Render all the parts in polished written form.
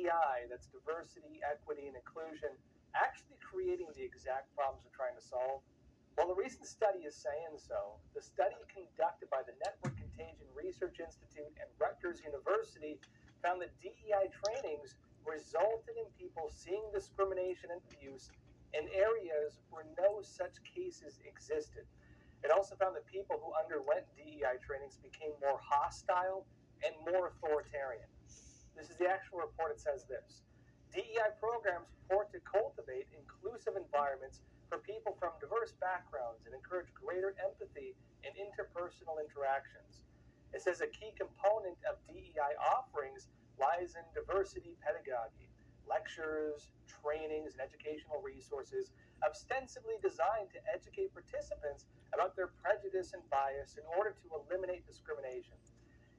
DEI, that's diversity, equity, and inclusion, actually creating the exact problems we're trying to solve? Well, a recent study is saying so. The study conducted by the Network Contagion Research Institute and Rutgers University found that DEI trainings resulted in people seeing discrimination and abuse in areas where no such cases existed. It also found that people who underwent DEI trainings became more hostile and more authoritarian. This is the actual report. It says this: DEI programs purport to cultivate inclusive environments for people from diverse backgrounds and encourage greater empathy in interpersonal interactions. It says a key component of DEI offerings lies in diversity pedagogy, lectures, trainings, and educational resources ostensibly designed to educate participants about their prejudice and bias in order to eliminate discrimination.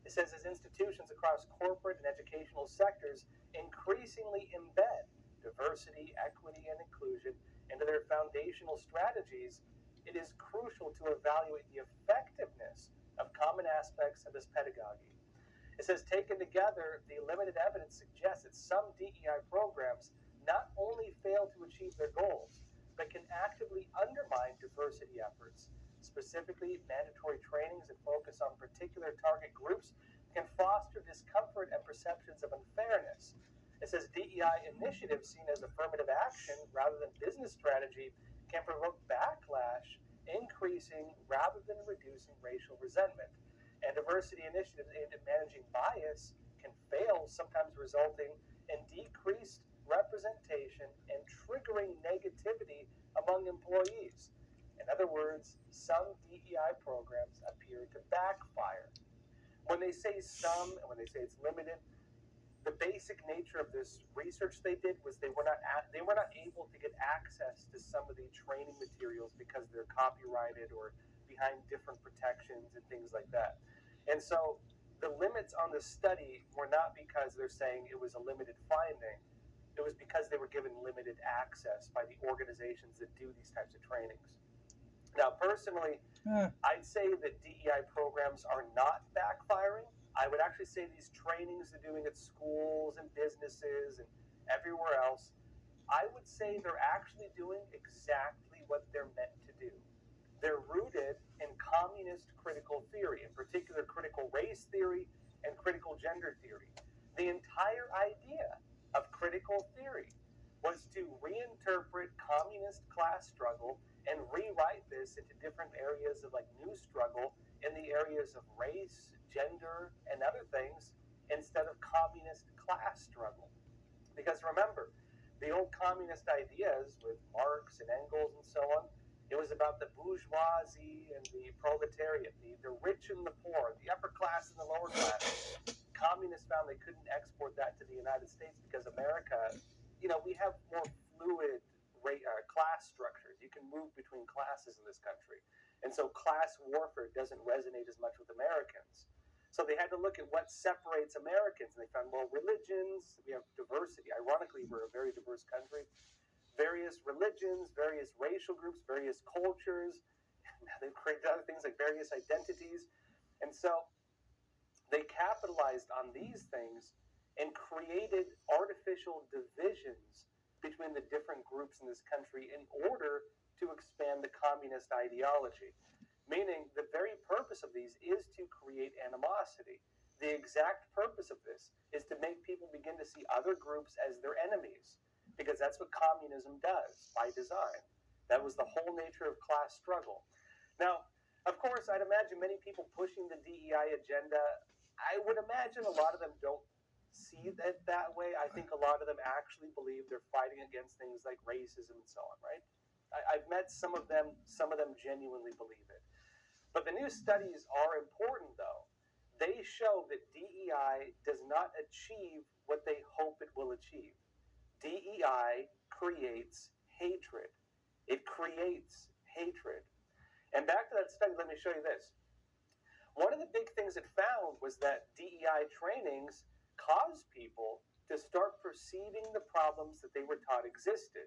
It says as institutions across corporate and educational sectors increasingly embed diversity, equity, and inclusion into their foundational strategies, it is crucial to evaluate the effectiveness of common aspects of this pedagogy. It says, taken together, the limited evidence suggests that some DEI programs not only fail to achieve their goals, but can actively undermine diversity efforts. Specifically, mandatory trainings that focus on particular target groups can foster discomfort and perceptions of unfairness. It says DEI initiatives seen as affirmative action rather than business strategy can provoke backlash, increasing rather than reducing racial resentment. And diversity initiatives aimed at managing bias can fail, sometimes resulting in decreased representation and triggering negativity among employees. In other words, some DEI programs appear to backfire. When they say some and when they say it's limited, the basic nature of this research they did was they were not able to get access to some of the training materials because they're copyrighted or behind different protections and things like that. And so the limits on the study were not because they're saying it was a limited finding. It was because they were given limited access by the organizations that do these types of trainings. Now, personally, I'd say that DEI programs are not backfiring. I would actually say these trainings they're doing at schools and businesses and everywhere else, I would say they're actually doing exactly what they're meant to do. They're rooted in communist critical theory, in particular critical race theory and critical gender theory. The entire idea of critical theory was to reinterpret communist class struggle and rewrite this into different areas of like new struggle in the areas of race, gender, and other things instead of communist class struggle. Because remember, the old communist ideas with Marx and Engels and so on, it was about the bourgeoisie and the proletariat, the rich and the poor, the upper class and the lower class. Communists found they couldn't export that to the United States because America, we have more fluid class structures. You can move between classes in this country. And so class warfare doesn't resonate as much with Americans. So they had to look at what separates Americans. And they found, well, religions, we have diversity. Ironically, we're a very diverse country. Various religions, various racial groups, various cultures. Now they've created other things like various identities. And so they capitalized on these things and created artificial divisions between the different groups in this country in order to expand the communist ideology. Meaning the very purpose of these is to create animosity. The exact purpose of this is to make people begin to see other groups as their enemies, because that's what communism does by design. That was the whole nature of class struggle. Now, of course, I'd imagine many people pushing the DEI agenda, I would imagine a lot of them don't see it that way. I think a lot of them actually believe they're fighting against things like racism and so on, right? I've met some of them genuinely believe it. But the new studies are important, though. They show that DEI does not achieve what they hope it will achieve. DEI creates hatred. It creates hatred. And back to that study, let me show you this. One of the big things it found was that DEI trainings caused people to start perceiving the problems that they were taught existed,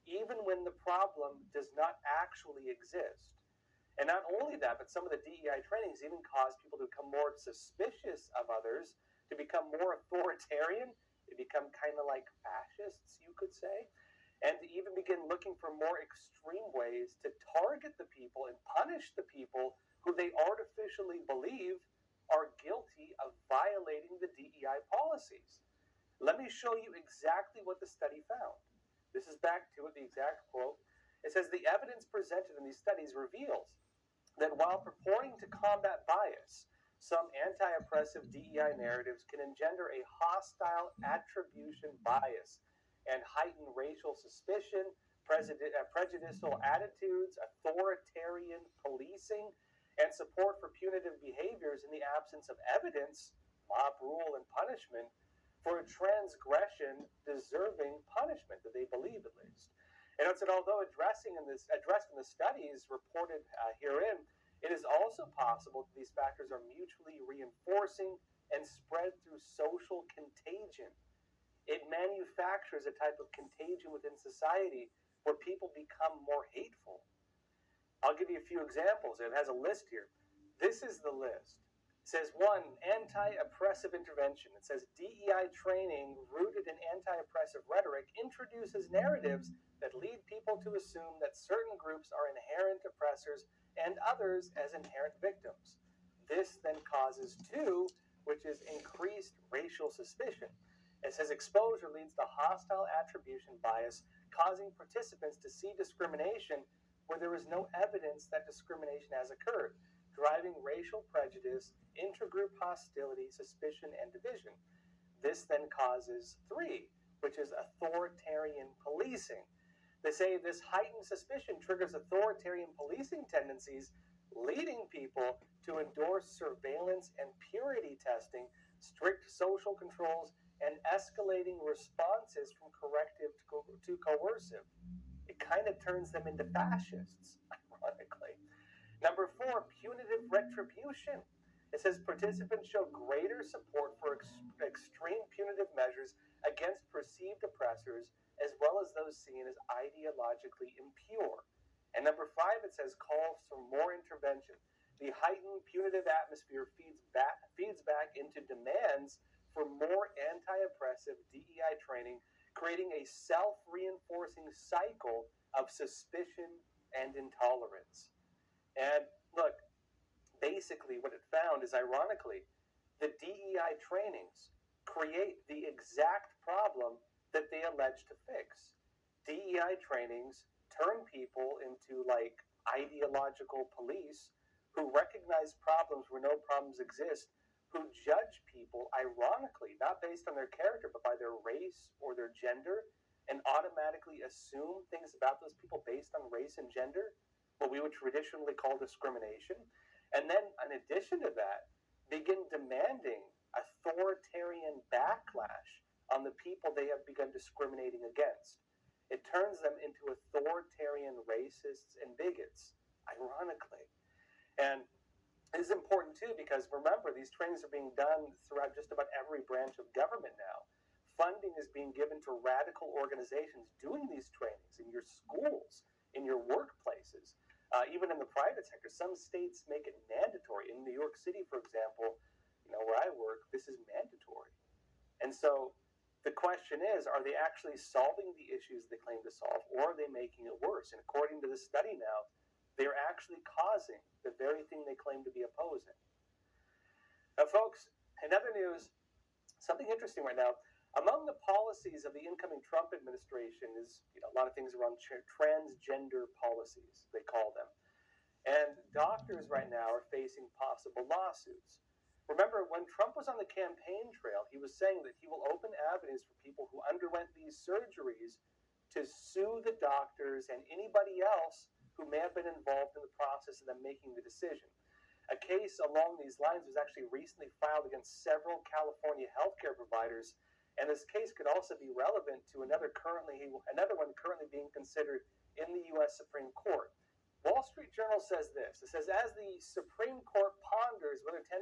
even when the problem does not actually exist. And not only that, but some of the DEI trainings even cause people to become more suspicious of others, to become more authoritarian, They become kind of like fascists, you could say, and to even begin looking for more extreme ways to target the people and punish the people who they artificially believe are guilty of violating the DEI policies. Let me show you exactly what the study found. This is back to it, the exact quote. It says the evidence presented in these studies reveals that while purporting to combat bias, some anti-oppressive DEI narratives can engender a hostile attribution bias and heighten racial suspicion, prejudicial attitudes, authoritarian policing, and support for punitive behaviors in the absence of evidence, mob rule, and punishment for a transgression deserving punishment, that they believe at least. And it said, although addressed in the studies reported herein, it is also possible that these factors are mutually reinforcing and spread through social contagion. It manufactures a type of contagion within society where people become more hateful. I'll give you a few examples. It has a list here. This is the list. It says, 1, anti-oppressive intervention. It says DEI training rooted in anti-oppressive rhetoric introduces narratives that lead people to assume that certain groups are inherent oppressors and others as inherent victims. This then causes 2, which is increased racial suspicion. It says exposure leads to hostile attribution bias, causing participants to see discrimination where there is no evidence that discrimination has occurred, driving racial prejudice, intergroup hostility, suspicion, and division. This then causes 3, which is authoritarian policing. They say this heightened suspicion triggers authoritarian policing tendencies, leading people to endorse surveillance and purity testing, strict social controls, and escalating responses from corrective to coercive. It kind of turns them into fascists, ironically. Number 4, punitive retribution. It says participants show greater support for extreme punitive measures against perceived oppressors, as well as those seen as ideologically impure. And number 5, it says calls for more intervention. The heightened punitive atmosphere feeds back into demands for more anti-oppressive DEI training, creating a self-reinforcing cycle of suspicion and intolerance. And look, basically what it found is, ironically, the DEI trainings create the exact problem that they allege to fix. DEI trainings turn people into like ideological police who recognize problems where no problems exist, who judge people, ironically, not based on their character, but by their race or their gender, and automatically assume things about those people based on race and gender, what we would traditionally call discrimination. And then, in addition to that, begin demanding authoritarian backlash on the people they have begun discriminating against. It turns them into authoritarian racists and bigots, ironically. And it is important too, because remember, these trainings are being done throughout just about every branch of government now. Funding is being given to radical organizations doing these trainings in your schools, in your workplaces, even in the private sector. Some states make it mandatory. In New York City, for example, where I work, this is mandatory. And so the question is, are they actually solving the issues they claim to solve, or are they making it worse? And according to this study now, they're actually causing the very thing they claim to be opposing. Now, folks, in other news, something interesting right now. Among the policies of the incoming Trump administration is a lot of things around transgender policies, they call them. And doctors right now are facing possible lawsuits. Remember, when Trump was on the campaign trail, he was saying that he will open avenues for people who underwent these surgeries to sue the doctors and anybody else who may have been involved in the process of them making the decision. A case along these lines was actually recently filed against several California healthcare providers, and this case could also be relevant to another one currently being considered in the U.S. Supreme Court. Wall Street Journal says this. It says, as the Supreme Court ponders whether